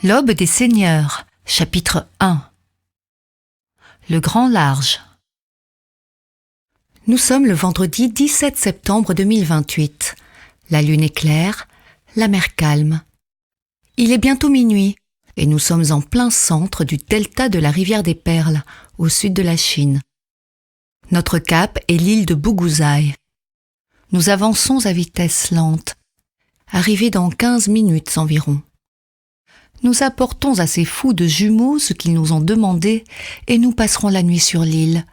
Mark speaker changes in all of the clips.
Speaker 1: L'aube des seigneurs, chapitre 1. Le grand large. Nous sommes le vendredi 17 septembre 2028. La lune est claire, la mer calme. Il est bientôt minuit et nous sommes en plein centre du delta de la rivière des Perles, au sud de la Chine. Notre cap est l'île de Buguzai. Nous avançons à vitesse lente, arrivés dans 15 minutes environ. Nous apportons à ces fous de jumeaux ce qu'ils nous ont demandé et nous passerons la nuit sur l'île.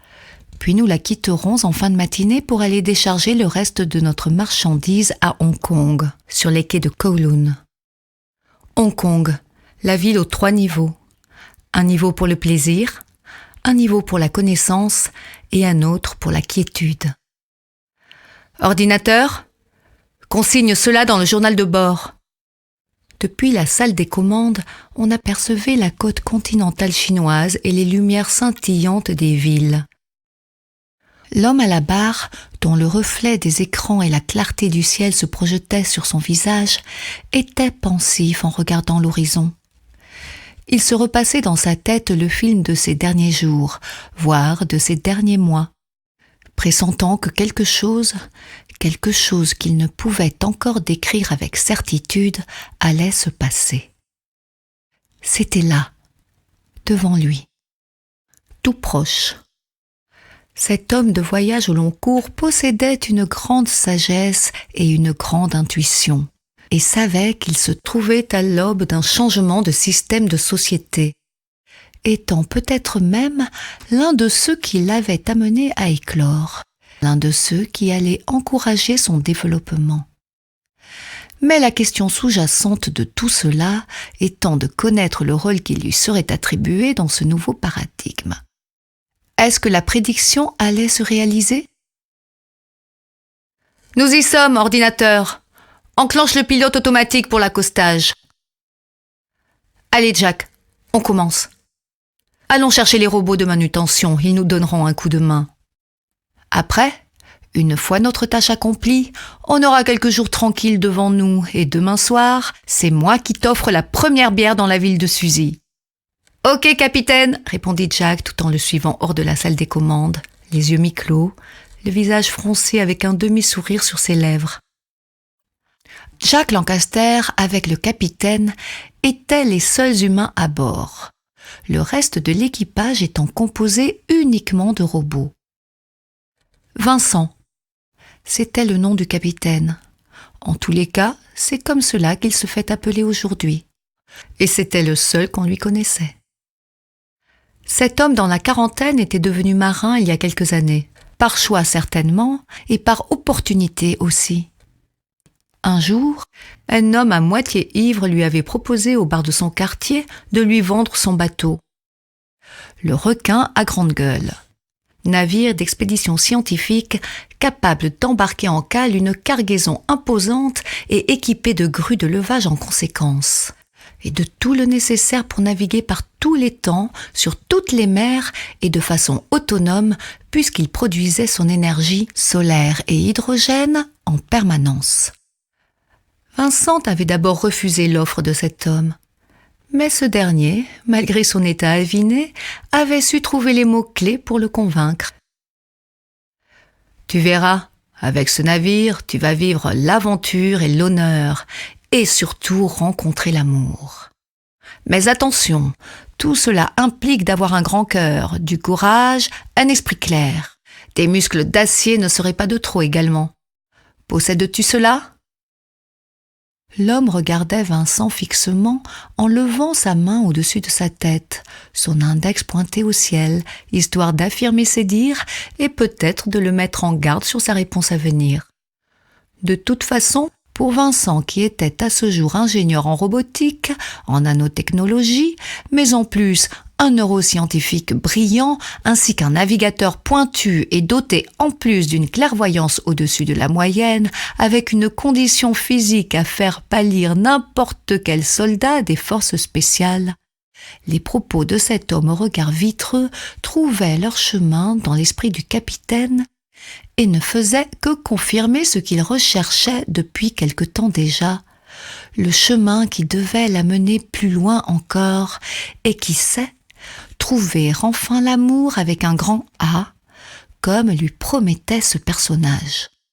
Speaker 1: Puis nous la quitterons en fin de matinée pour aller décharger le reste de notre marchandise à Hong Kong, sur les quais de Kowloon. Hong Kong, la ville aux 3 niveaux. Un niveau pour le plaisir, un niveau pour la connaissance et un autre pour la quiétude. Ordinateur, consigne cela dans le journal de bord. Depuis la salle des commandes, on apercevait la côte continentale chinoise et les lumières scintillantes des villes. L'homme à la barre, dont le reflet des écrans et la clarté du ciel se projetaient sur son visage, était pensif en regardant l'horizon. Il se repassait dans sa tête le film de ces derniers jours, voire de ces derniers mois, pressentant que quelque chose qu'il ne pouvait encore décrire avec certitude, allait se passer. C'était là, devant lui, tout proche. Cet homme de voyage au long cours possédait une grande sagesse et une grande intuition, et savait qu'il se trouvait à l'aube d'un changement de système de société, étant peut-être même l'un de ceux qui l'avaient amené à éclore, l'un de ceux qui allaient encourager son développement. Mais la question sous-jacente de tout cela étant de connaître le rôle qui lui serait attribué dans ce nouveau paradigme. Est-ce que la prédiction allait se réaliser ? Nous y sommes, ordinateur. Enclenche le pilote automatique pour l'accostage. Allez, Jack, on commence. Allons chercher les robots de manutention, ils nous donneront un coup de main. Après, une fois notre tâche accomplie, on aura quelques jours tranquilles devant nous et demain soir, c'est moi qui t'offre la première bière dans la ville de Suzy. « Ok, capitaine !» répondit Jack tout en le suivant hors de la salle des commandes, les yeux mi-clos, le visage froncé avec un demi-sourire sur ses lèvres. Jack Lancaster, avec le capitaine, étaient les seuls humains à bord, le reste de l'équipage étant composé uniquement de robots. Vincent, c'était le nom du capitaine. En tous les cas, c'est comme cela qu'il se fait appeler aujourd'hui. Et c'était le seul qu'on lui connaissait. Cet homme dans la quarantaine était devenu marin il y a quelques années, par choix certainement, et par opportunité aussi. Un jour, un homme à moitié ivre lui avait proposé au bar de son quartier de lui vendre son bateau. Le Requin à grande gueule. Navire d'expédition scientifique capable d'embarquer en cale une cargaison imposante et équipé de grues de levage en conséquence, et de tout le nécessaire pour naviguer par tous les temps, sur toutes les mers et de façon autonome puisqu'il produisait son énergie solaire et hydrogène en permanence. Vincent avait d'abord refusé l'offre de cet homme. Mais ce dernier, malgré son état aviné, avait su trouver les mots-clés pour le convaincre. « Tu verras, avec ce navire, tu vas vivre l'aventure et l'honneur, et surtout rencontrer l'amour. Mais attention, tout cela implique d'avoir un grand cœur, du courage, un esprit clair. Tes muscles d'acier ne seraient pas de trop également. Possèdes-tu cela ?» L'homme regardait Vincent fixement en levant sa main au-dessus de sa tête, son index pointé au ciel, histoire d'affirmer ses dires et peut-être de le mettre en garde sur sa réponse à venir. De toute façon, pour Vincent qui était à ce jour ingénieur en robotique, en nanotechnologie, mais en plus un neuroscientifique brillant, ainsi qu'un navigateur pointu et doté en plus d'une clairvoyance au-dessus de la moyenne, avec une condition physique à faire pâlir n'importe quel soldat des forces spéciales. Les propos de cet homme au regard vitreux trouvaient leur chemin dans l'esprit du capitaine et ne faisaient que confirmer ce qu'il recherchait depuis quelque temps déjà, le chemin qui devait la mener plus loin encore et qui sait, trouver enfin l'amour avec un grand A, comme lui promettait ce personnage.